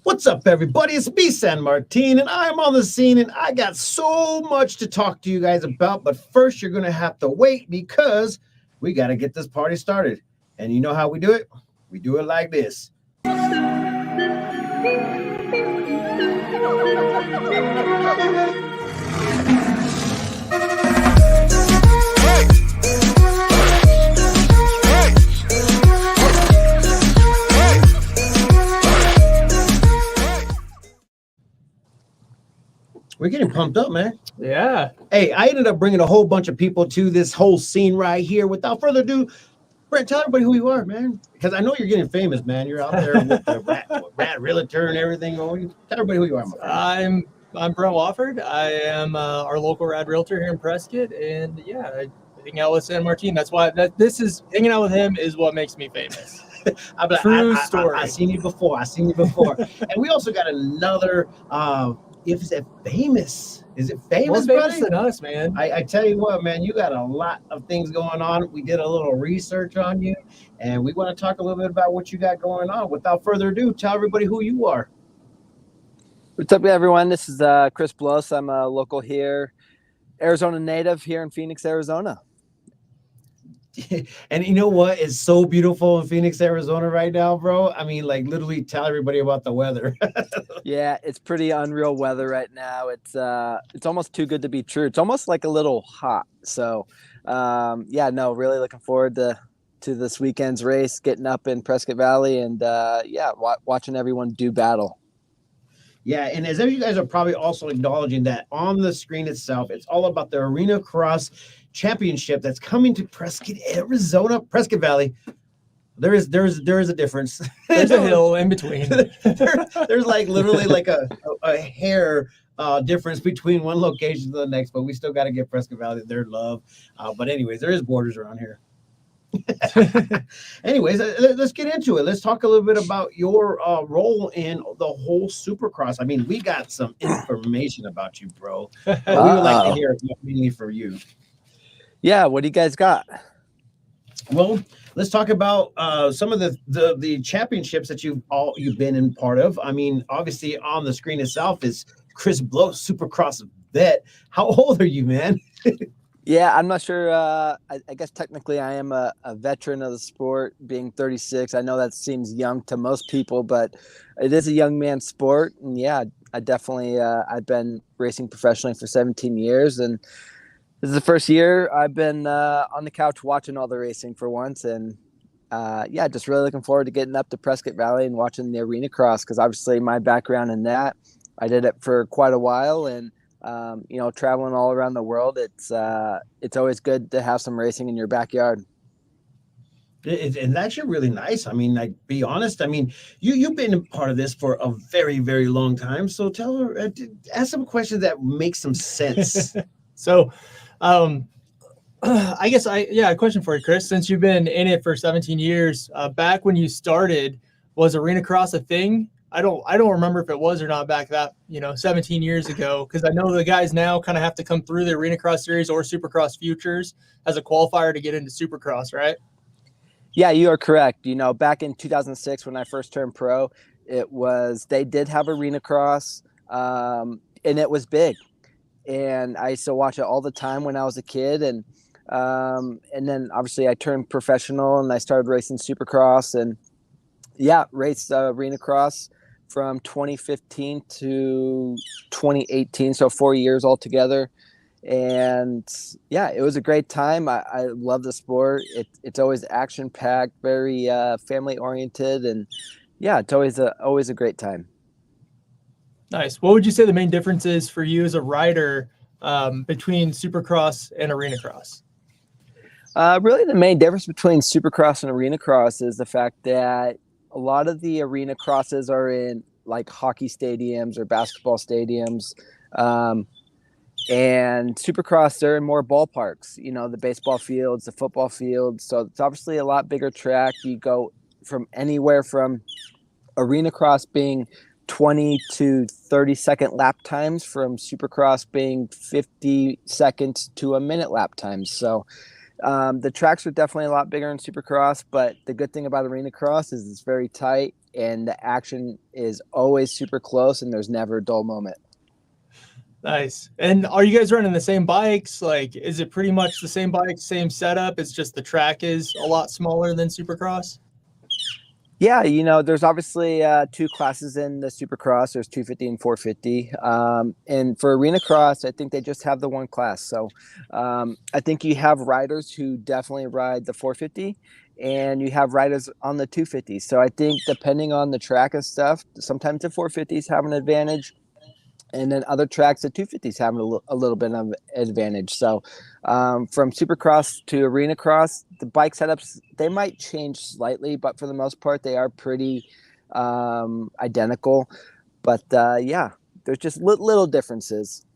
What's up, everybody? It's me, San Martin, and I'm on the scene, and I got so much to talk to you guys about. But first, you're going to have to wait because we got to get this party started. And you know how we do it? We do it like this. We're getting pumped up, man. Yeah. Hey, I ended up bringing a whole bunch of people to this whole scene right here. Without further ado, Brent, tell everybody who you are, man. Because I know you're getting famous, man. You're out there with the rat realtor and everything. Tell everybody who you are, my friend. I'm Brent Wofford. I am our local rad realtor here in Prescott, and yeah, I hang out with San Martin. That's why hanging out with him is what makes me famous. True story. I seen you before. And we also got another. Is it famous? More famous than us, man. I tell you what, man, you got a lot of things going on. We did a little research on you, and we want to talk a little bit about what you got going on. Without further ado, tell everybody who you are. What's up, everyone? This is Chris Blose. I'm a local here, Arizona native here in Phoenix, Arizona. And you know what is so beautiful in Phoenix, Arizona right now, bro? I mean, like, literally tell everybody about the weather. Yeah, it's pretty unreal weather right now. It's almost too good to be true. It's almost like a little hot. So, really looking forward to this weekend's race, getting up in Prescott Valley, and watching everyone do battle. Yeah, and as you guys are probably also acknowledging that on the screen itself, it's all about the Arenacross Championship that's coming to Prescott, Arizona, Prescott Valley. There is a difference. There's a hill in between. there's like literally like a hair difference between one location to the next, but we still got to get Prescott Valley their love. But anyways, there is borders around here. Anyways, let's get into it. Let's talk a little bit about your role in the whole Supercross. I mean, we got some information about you, bro. We would like to hear it mainly for you. Yeah, what do you guys got? Well, let's talk about some of the championships that you've been in part of. I mean, obviously on the screen itself is Chris Blose, Supercross vet. How old are you, man? Yeah, I'm not sure. I guess technically I am a veteran of the sport, being 36. I know that seems young to most people, but it is a young man's sport. And yeah, I definitely, I've been racing professionally for 17 years. And this is the first year I've been on the couch watching all the racing for once. And just really looking forward to getting up to Prescott Valley and watching the Arenacross, because obviously my background in that, I did it for quite a while. And traveling all around the world, it's always good to have some racing in your backyard. And that's really nice. I mean, like, be honest. I mean, you've been a part of this for a very, very long time. So tell her, ask some questions that make some sense. So, I guess a question for you, Chris. Since you've been in it for 17 years, back when you started, was Arenacross a thing? I don't remember if it was or not back 17 years ago, because I know the guys now kind of have to come through the Arenacross Series or Supercross Futures as a qualifier to get into Supercross, right? Yeah, you are correct. Back in 2006 when I first turned pro, they did have Arenacross, and it was big. And I used to watch it all the time when I was a kid, and then obviously I turned professional and I started racing Supercross, and raced Arenacross from 2015 to 2018, so 4 years altogether. And it was a great time. I love the sport. It's always action packed, very family oriented, and it's always a great time. Nice. What would you say the main difference is for you as a rider between Supercross and Arenacross? Really, the main difference between Supercross and Arenacross is the fact that a lot of the Arenacrosses are in like hockey stadiums or basketball stadiums. And Supercross, they're in more ballparks, the baseball fields, the football fields. So it's obviously a lot bigger track. You go from anywhere from Arenacross being 20 to 30 second lap times, from Supercross being 50 seconds to a minute lap times. So the tracks are definitely a lot bigger in Supercross, but the good thing about Arenacross is it's very tight. and the action is always super close, and there's never a dull moment. Nice. And are you guys running the same bikes? Like, is it pretty much the same bike, same setup? It's just the track is a lot smaller than Supercross? Yeah, there's obviously 2 classes in the Supercross. There's 250 and 450. And for Arena Cross, I think they just have the one class. So I think you have riders who definitely ride the 450, and you have riders on the 250. So I think depending on the track and stuff, sometimes the 450s have an advantage. And then other tracks, the 250s have a little bit of an advantage. So from Supercross to Arena Cross, the bike setups, they might change slightly, but for the most part, they are pretty identical. But yeah, there's just little differences.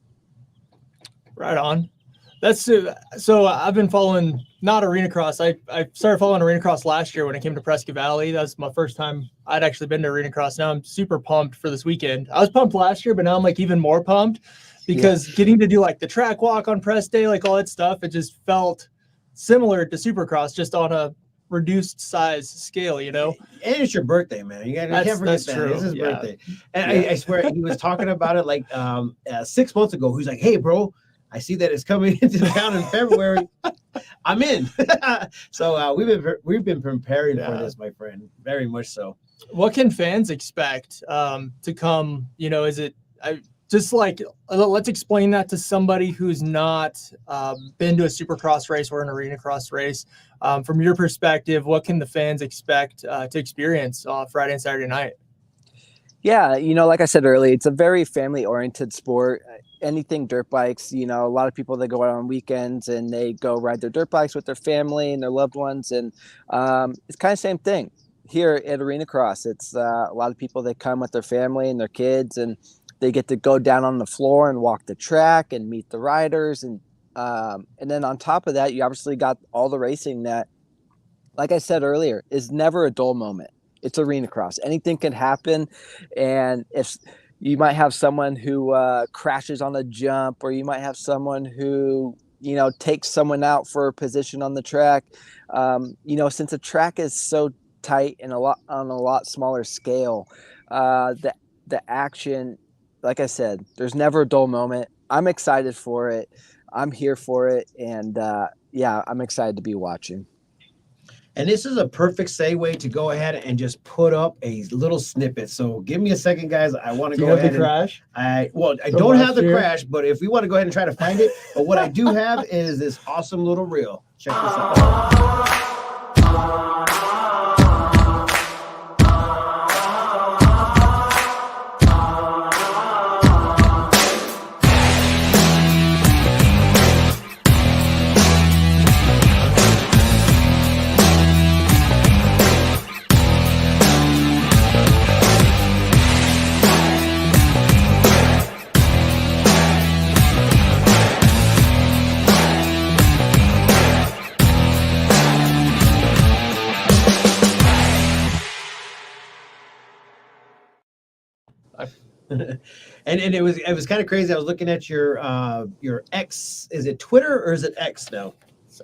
Right on. That's so I've been following not Arena Cross. I started following Arena Cross last year when I came to Prescott Valley. That was my first time I'd actually been to Arena Cross. Now I'm super pumped for this weekend. I was pumped last year, but now I'm like even more pumped because getting to do like the track walk on press day, like all that stuff, it just felt similar to Supercross, just on a reduced size scale, And it's your birthday, man. You can't forget that. True. It's his birthday. And I swear he was talking about it like 6 months ago. He's like, hey, bro, I see that it's coming into town in February. I'm in. So we've been preparing for this, my friend, very much so. What can fans expect to come? Is it just like let's explain that to somebody who's not been to a Supercross race or an Arena Cross race. From your perspective, what can the fans expect to experience Friday and Saturday night? Yeah, like I said earlier, it's a very family-oriented sport. Anything dirt bikes, a lot of people, they go out on weekends and they go ride their dirt bikes with their family and their loved ones. And it's kind of the same thing here at Arena Cross. It's a lot of people that come with their family and their kids, and they get to go down on the floor and walk the track and meet the riders. And then on top of that, you obviously got all the racing that, like I said earlier, is never a dull moment. It's Arena Cross. Anything can happen. And if you might have someone who crashes on a jump, or you might have someone who, takes someone out for a position on the track. Since the track is so tight and on a lot smaller scale, the action, like I said, there's never a dull moment. I'm excited for it. I'm here for it. And I'm excited to be watching. And this is a perfect segue to go ahead and just put up a little snippet. So give me a second, guys. I want to go ahead and crash. I don't have the crash, but if we want to go ahead and try to find it, but what I do have is this awesome little reel. Check this out. And it was kind of crazy. I was looking at your X. Is it Twitter or is it X now?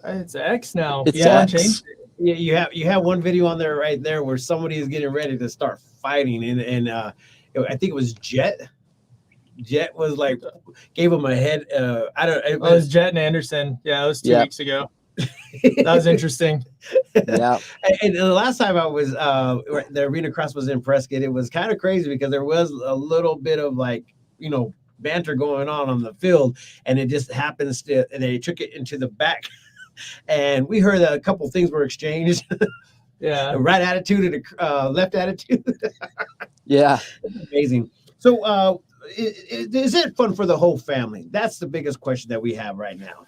It's X now. It's X. Yeah, you have one video on there right there where somebody is getting ready to start fighting, and I think it was Jet. Jet was like gave him a head. It was Jet and Anderson. Yeah, it was 2 weeks ago. That was interesting. Yeah. And the last time I was the Arena Cross was in Prescott, it was kind of crazy because there was a little bit of banter going on the field, and it just happens to they took it into the back, and we heard that a couple things were exchanged. Yeah, right attitude and left attitude. Yeah, amazing. So is it fun for the whole family? That's the biggest question that we have right now.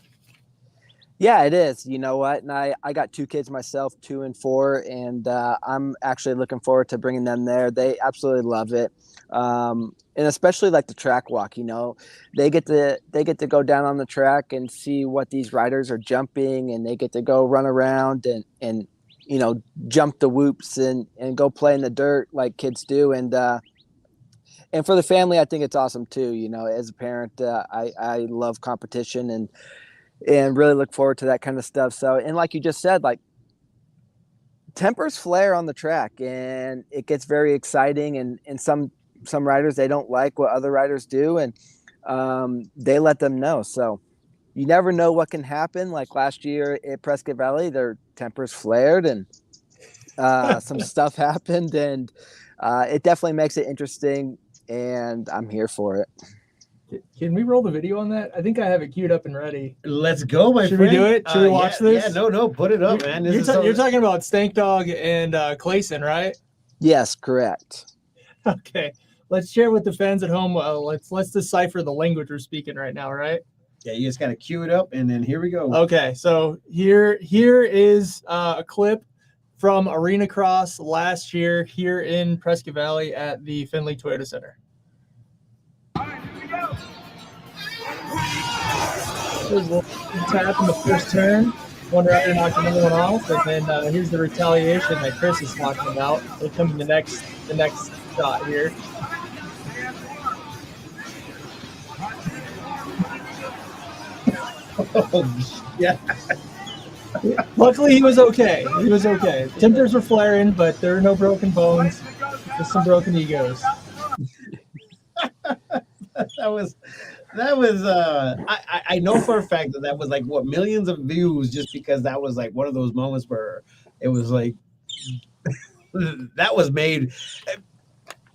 Yeah, it is. You know what? And I got 2 kids myself, 2 and 4, and I'm actually looking forward to bringing them there. They absolutely love it. And especially like the track walk, they get to go down on the track and see what these riders are jumping, and they get to go run around and jump the whoops and go play in the dirt like kids do. And for the family, I think it's awesome too. As a parent, I love competition and really look forward to that kind of stuff. So, and like you just said, like tempers flare on the track, and it gets very exciting. And some riders, they don't like what other riders do, and they let them know. So you never know what can happen. Like last year at Prescott Valley, their tempers flared, and some stuff happened, and it definitely makes it interesting, and I'm here for it. Can we roll the video on that? I think I have it queued up and ready. Let's go, my Should friend. we do it? Should we watch this? Yeah, no, put it up, man. You're talking about Stank Dog and Clayson, right? Yes, correct. Okay. Let's share with the fans at home. Let's decipher the language we're speaking right now, right? Yeah, you just got to cue it up, and then here we go. Okay, so here is a clip from Arenacross last year here in Prescott Valley at the Findlay Toyota Center. There's a tap in the first turn. One rider knocked another one off, and then here's the retaliation that Chris is talking about. It'll come in the next shot here. Oh, yeah. Luckily, he was okay. Tempers were flaring, but there are no broken bones, just some broken egos. I know for a fact that was like what, millions of views, just because that was like one of those moments where it was like that was made.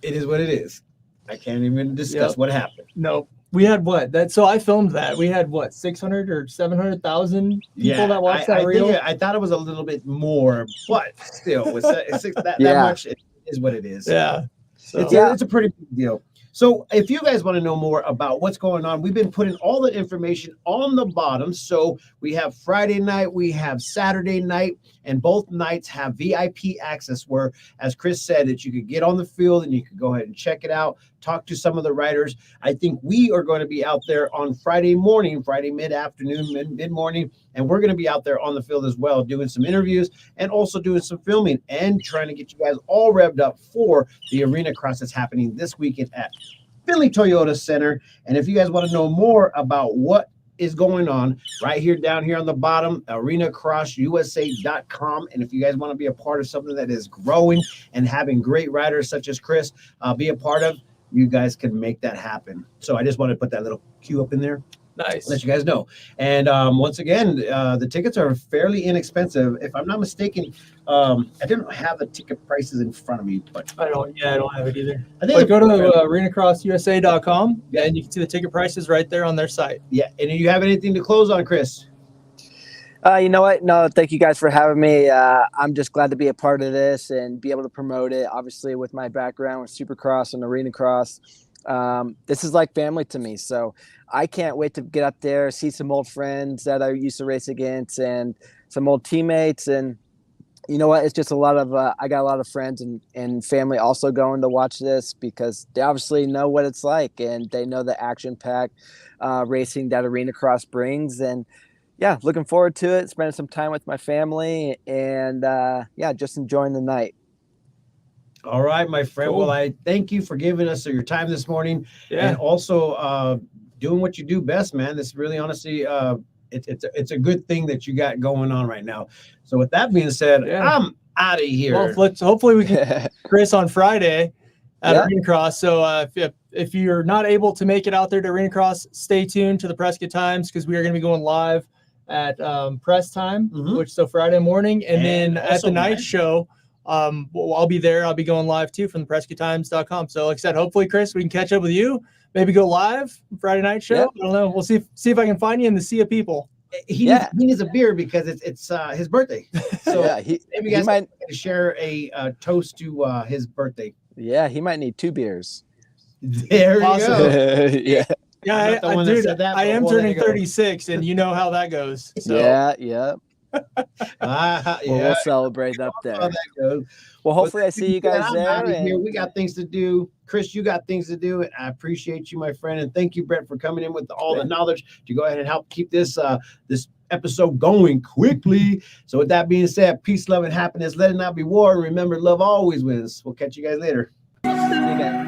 It is what it is. I can't even discuss what happened. No, we had so I filmed that. We had 600 or 700,000 people that watched that reel. I thought it was a little bit more, but still, that much is what it is. Yeah. So. It's a pretty big deal. So if you guys want to know more about what's going on, we've been putting all the information on the bottom. So we have Friday night, we have Saturday night, and both nights have VIP access where, as Chris said, that you could get on the field and you could go ahead and check it out, talk to some of the riders. I think we are going to be out there on Friday mid-afternoon, mid-morning, and we're going to be out there on the field as well, doing some interviews and also doing some filming and trying to get you guys all revved up for the Arenacross that's happening this weekend at Findlay Toyota Center. And if you guys want to know more about what is going on, right here down here on the bottom, arenacrossusa.com. And if you guys want to be a part of something that is growing and having great riders such as Chris be a part of, you guys can make that happen. So I just wanted to put that little cue up in there. Nice. Let you guys know. And once again, the tickets are fairly inexpensive. If I'm not mistaken, I didn't have the ticket prices in front of me, but I don't have it either. I think go to arenacrossusa.com and you can see the ticket prices right there on their site. Yeah. And do you have anything to close on, Chris? You know what? No, thank you guys for having me. I'm just glad to be a part of this and be able to promote it. Obviously, with my background with Supercross and Arenacross, this is like family to me. So I can't wait to get up there, see some old friends that I used to race against and some old teammates. And you know what? It's just a lot of, I got a lot of friends and family also going to watch this because they obviously know what it's like and they know the action-packed racing that Arenacross brings. And yeah, looking forward to it, spending some time with my family and just enjoying the night. All right, my friend. Cool. Well, I thank you for giving us your time this morning and also doing what you do best, man. This really, honestly, it's a good thing that you got going on right now. So with that being said, I'm out of here. Well, hopefully we can Chris on Friday at Arenacross. So if you're not able to make it out there to Arenacross, stay tuned to the Prescott Times because we are going to be going live at press time, which so Friday morning, and then at the night show. I'll be there. I'll be going live too from the PrescottTimes.com. So like I said, hopefully, Chris, we can catch up with you. Maybe go live Friday night show. I don't know. We'll see if I can find you in the sea of people. He needs a beer because it's his birthday. So maybe you guys might share a toast to his birthday. Yeah, he might need 2 beers. There you go. Yeah, I am turning 36, and you know how that goes. So. Yeah. We'll celebrate up there. Well, hopefully I see you guys there. We got things to do. Chris, you got things to do. And I appreciate you, my friend. And thank you, Brent, for coming in with all the knowledge to go ahead and help keep this episode going quickly. So with that being said, peace, love, and happiness. Let it not be war. Remember, love always wins. We'll catch you guys later. See you guys.